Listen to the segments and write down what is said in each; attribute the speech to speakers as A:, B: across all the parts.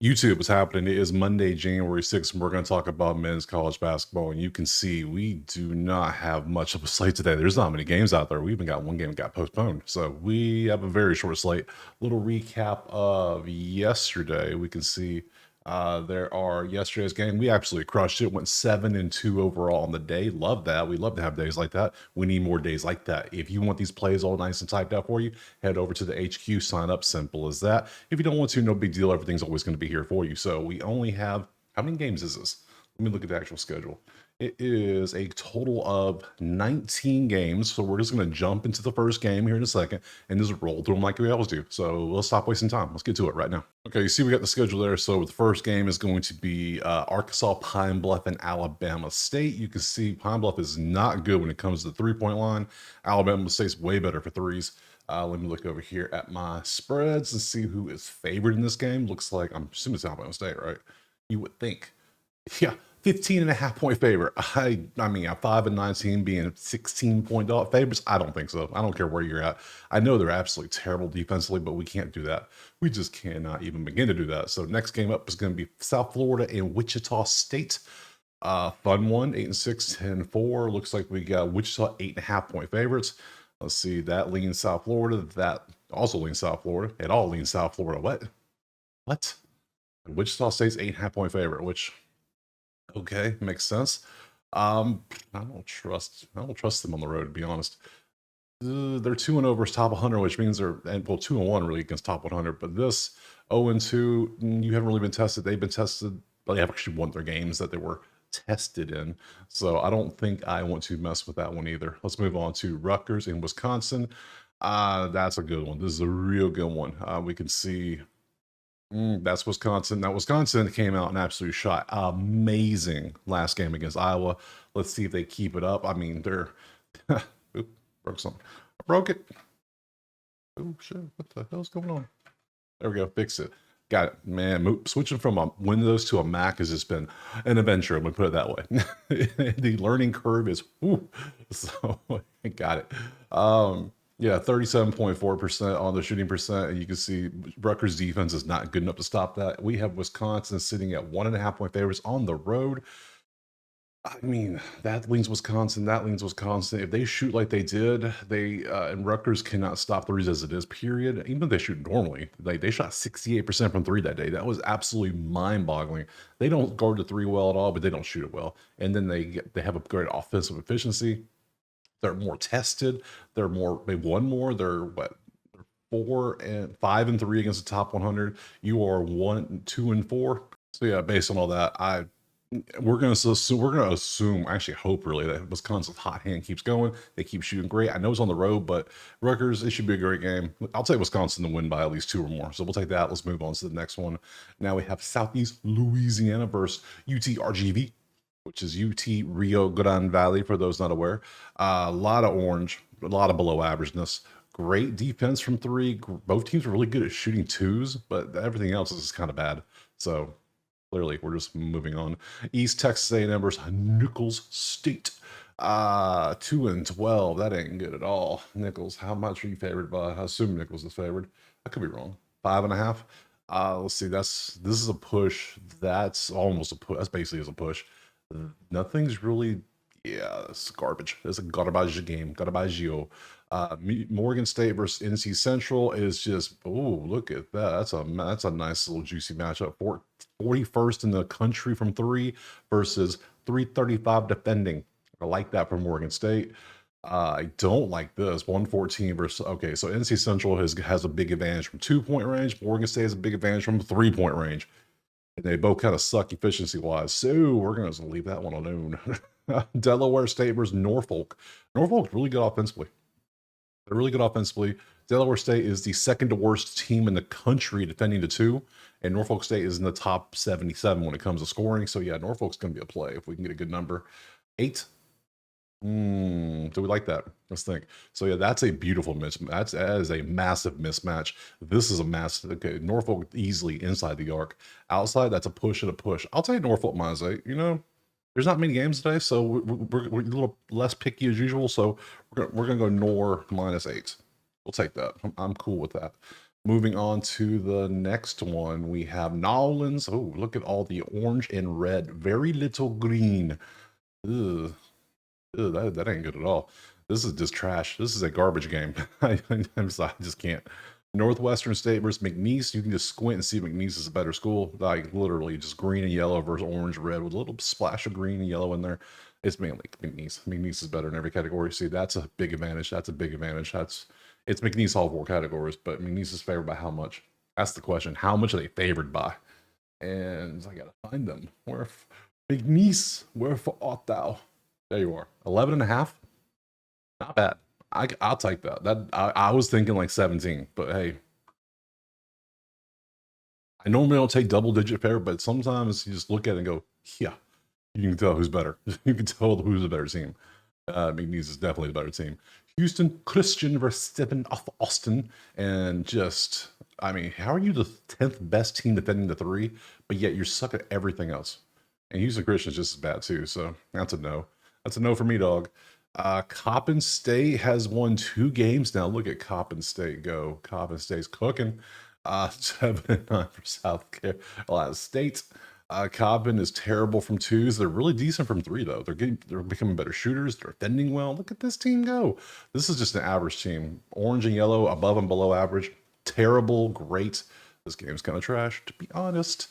A: YouTube is happening. It is Monday, January 6th, and we're going to talk about men's college basketball. And you can see we do not have much of a slate today. There's not many games out there. We even got one game that got postponed. So we have a very short slate. Little recap of yesterday. We can see there are yesterday's game. We absolutely crushed it. Went 7-2 overall on the day. Love that. We love to have days like that. We need more days like that. If you want these plays all nice and typed out for you, head over to the HQ, sign up. Simple as that. If you don't want to, no big deal. Everything's always going to be here for you. So we only have, how many games is this? Let me look at the actual schedule. It is a total of 19 games. So we're just going to jump into the first game here in a second and just roll through them like we always do. So let's stop wasting time. Let's get to it right now. Okay, you see we got the schedule there. So the first game is going to be Arkansas, Pine Bluff, and Alabama State. You can see Pine Bluff is not good when it comes to the three-point line. Alabama State's way better for threes. Let me look over here at my spreads and see who is favored in this game. Looks like, I'm assuming it's Alabama State, right? You would think. Yeah, 15.5 point favorite. I mean, a 5-19 being 16-point favorites. I don't think so. I don't care where you're at. I know they're absolutely terrible defensively, but we can't do that. We just cannot even begin to do that. So next game up is going to be South Florida and Wichita State. Fun one, 8-6, 10-4. Looks like we got Wichita 8.5 point favorites. Let's see, that leans South Florida. That also leans South Florida. It all leans South Florida. What? Wichita State's 8.5 point favorite, which, okay, makes sense. I don't trust them on the road, to be honest. They're 2-0 versus top 100, which means they're, and well, 2-1 really against top 100. But this 0-2, you haven't really been tested. They've been tested, but they have actually won their games that they were tested in. So I don't think I want to mess with that one either. Let's move on to Rutgers in Wisconsin. That's a good one. This is a real good one. We can see that's Wisconsin. Now, Wisconsin came out and absolutely shot amazing last game against Iowa. Let's see if they keep it up. I mean, they're oop, broke something. I broke it. Oh shit! What the hell's going on? There we go. Fix it. Got it, man. Switching from a Windows to a Mac has just been an adventure. I'm gonna put it that way. The learning curve is, so I got it. Yeah, 37.4% on the shooting percent, and you can see Rutgers defense is not good enough to stop that. We have Wisconsin sitting at 1.5 point favorites on the road. I mean, that leans Wisconsin. That leans Wisconsin. If they shoot like they did, and Rutgers cannot stop threes as it is. Period. Even if they shoot normally, they shot 68% from three that day. That was absolutely mind-boggling. They don't guard the three well at all, but they don't shoot it well. And then they have a great offensive efficiency. They're more tested. They won more. They're what? 5-3 against the top 100. You are 1-2-4. So yeah, based on all that, we're gonna assume, actually hope really, that Wisconsin's hot hand keeps going. They keep shooting great. I know it's on the road, but Rutgers, it should be a great game. I'll take Wisconsin to win by at least 2 or more. So we'll take that. Let's move on to the next one. Now we have Southeast Louisiana versus UTRGV, which is UT Rio Grande Valley, for those not aware. A lot of orange, a lot of below averageness. Great defense from three. Both teams are really good at shooting twos, but everything else is kind of bad. So clearly, we're just moving on. East Texas A&M versus Nicholls State. 2-12. That ain't good at all. Nicholls, how much are you favored by? I assume Nicholls is favored. I could be wrong. 5.5. Let's see. This is a push. That's almost a push. That's basically is a push. Nothing's really, yeah, it's garbage. It's a garbage game. Garbaggio. Morgan State versus NC Central is just, oh, look at that. That's a nice little juicy matchup. 41st in the country from three versus 335 defending. I like that for Morgan State. I don't like this 114 versus, okay, so NC Central has a big advantage from 2-point range. Morgan State has a big advantage from 3-point range. And they both kind of suck efficiency wise. So we're going to leave that one alone. Delaware State versus Norfolk. Norfolk's really good offensively. They're really good offensively. Delaware State is the second to worst team in the country defending the two, and Norfolk State is in the top 77 when it comes to scoring. So yeah, Norfolk's going to be a play if we can get a good number. 8. Do we like that? Let's think. So yeah, that's a beautiful mismatch. That is a massive mismatch. This is a massive. Okay, Norfolk easily inside the arc. Outside, that's a push and a push. I'll take Norfolk -8. You know, there's not many games today, so we're a little less picky as usual. So we're gonna go Nor -8. We'll take that. I'm cool with that. Moving on to the next one, we have Nolans. Oh, look at all the orange and red. Very little green. Ugh. Ugh, that ain't good at all. This is just trash. This is a garbage game. I'm sorry, I just can't. Northwestern State versus McNeese. You can just squint and see McNeese is a better school. Like literally just green and yellow versus orange, red with a little splash of green and yellow in there. It's mainly McNeese. McNeese is better in every category. See, that's a big advantage. That's a big advantage. It's McNeese all four categories, but McNeese is favored by how much? That's the question. How much are they favored by? And I gotta find them. McNeese, where art thou? There you are. 11 and a half. Not bad. I'll take that. I was thinking like 17, but hey, I normally don't take double digit fair, but sometimes you just look at it and go, yeah, you can tell who's better. You can tell who's the better team. McNeese is definitely the better team. Houston Christian versus Stephen of Austin, and just, I mean, how are you the 10th best team defending the three, but yet you're suck at everything else? And Houston Christian is just as bad too, so that's a no. That's a no for me, dog. Coppin State has won 2 games now. Look at Coppin State go. Coppin State's cooking. 7-9 for South Carolina State. Coppin is terrible from 2s. They're really decent from 3 though. They're becoming better shooters. They're defending well. Look at this team go. This is just an average team. Orange and yellow, above and below average. Terrible, great. This game's kind of trash, to be honest.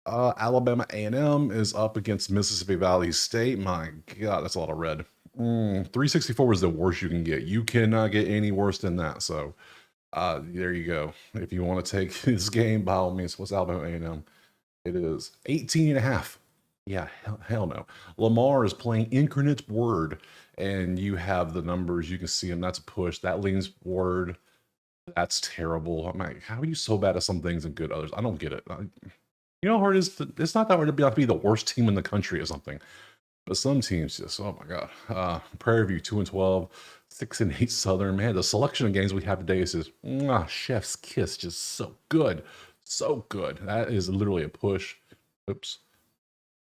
A: Alabama A&M is up against Mississippi Valley State. My God, that's a lot of red. 364 is the worst you can get. You cannot get any worse than that. So there you go. If you want to take this game, by all means, what's Alabama A&M? It is 18 and a half. Yeah, hell no. Lamar is playing Incarnate Word, and you have the numbers. You can see them. That's a push. That leans Word. That's terrible. I'm like, how are you so bad at some things and good at others? I don't get it. You know how hard it is? It's not that hard to be the worst team in the country or something. But some teams just, oh my God. Prairie View 2-12, 6-8 Southern. Man, the selection of games we have today is just chef's kiss. Just so good. So good. That is literally a push. Oops.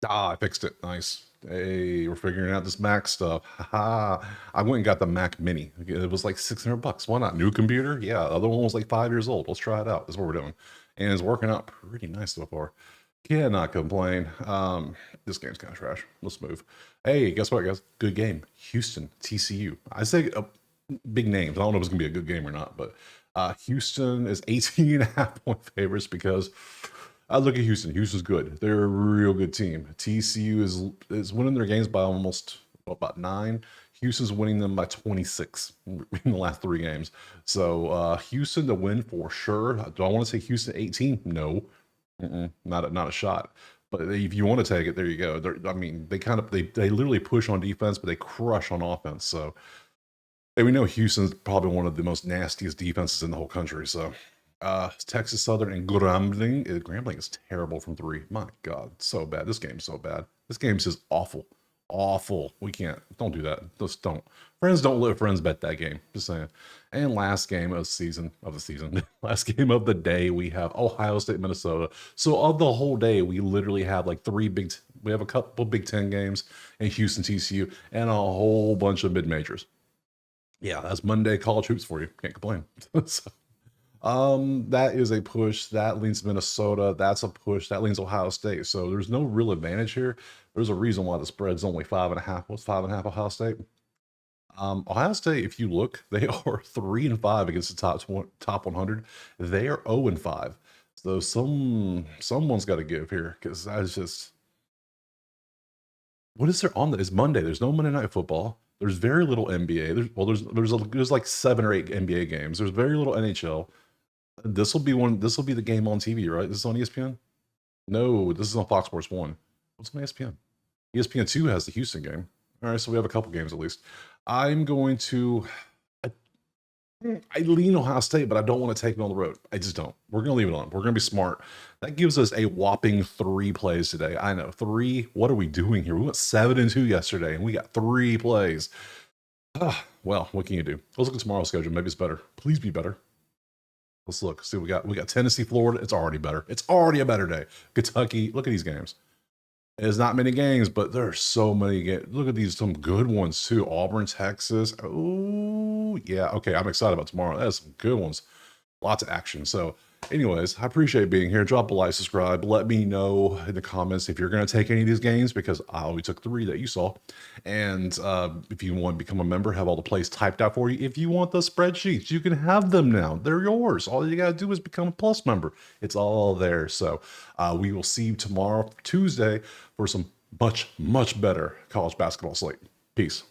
A: I fixed it. Nice. Hey, we're figuring out this Mac stuff. Haha. I went and got the Mac Mini. It was like $600. Why not? New computer? Yeah. The other one was like 5 years old. Let's try it out. That's what we're doing. And it's working out pretty nice so far. Cannot complain. This game's kind of trash. Let's move. Hey, guess what, guys? Good game. Houston, TCU. I say big names. I don't know if it's going to be a good game or not, but Houston is 18 and a half point favorites because I look at Houston. Houston's good. They're a real good team. TCU is winning their games by almost about 9. Houston's winning them by 26 in the last 3 games. So Houston to win for sure. Do I want to say Houston 18? No. Not a shot. But if you want to take it, there you go. I mean, they literally push on defense, but they crush on offense. So we know Houston's probably one of the most nastiest defenses in the whole country. So Texas Southern and Grambling. Grambling is terrible from 3. My God, so bad. This game's so bad. This game's just awful. Awful. We can't. Don't do that. Just don't. Friends don't let friends bet that game. Just saying. And last game of the season. Last game of the day, we have Ohio State, Minnesota. So of the whole day, we literally have like we have a couple Big Ten games and Houston, TCU, and a whole bunch of mid majors. Yeah, that's Monday college hoops for you. Can't complain. So, that is a push. That leans Minnesota. That's a push. That leans Ohio State. So there's no real advantage here. There's a reason why the spread's only 5.5. What's 5.5 Ohio State? Ohio State, if you look, they are 3-5 against the top 100. They are 0-5. So someone's got to give here because that's just what is there on that? It's Monday. There's no Monday Night Football. There's very little NBA. There's like 7 or 8 NBA games. There's very little NHL. This will be the game on TV, right? This is on ESPN? No, this is on Fox Sports 1. What's on ESPN? ESPN 2 has the Houston game. All right, so we have a couple games at least. I'm going to I lean Ohio State, but I don't want to take it on the road. I just don't. We're going to leave it on. We're going to be smart. That gives us a whopping 3 plays today. I know. 3. What are we doing here? We went 7-2 yesterday, and we got 3 plays. Well, what can you do? Let's look at tomorrow's schedule. Maybe it's better. Please be better. Let's look. See, we got Tennessee, Florida. It's already better. It's already a better day. Kentucky. Look at these games. There's not many games, but there are so many games. Look at these, some good ones too. Auburn, Texas. Oh, yeah. Okay, I'm excited about tomorrow. That's some good ones. lots of action. So anyways, I appreciate being here. Drop a like, subscribe. Let me know in the comments if you're going to take any of these games, because I only took 3 that you saw. And if you want to become a member, have all the plays typed out for you. If you want the spreadsheets, you can have them now. They're yours. All you got to do is become a Plus member. It's all there. So we will see you tomorrow, Tuesday, for some much better college basketball slate. Peace.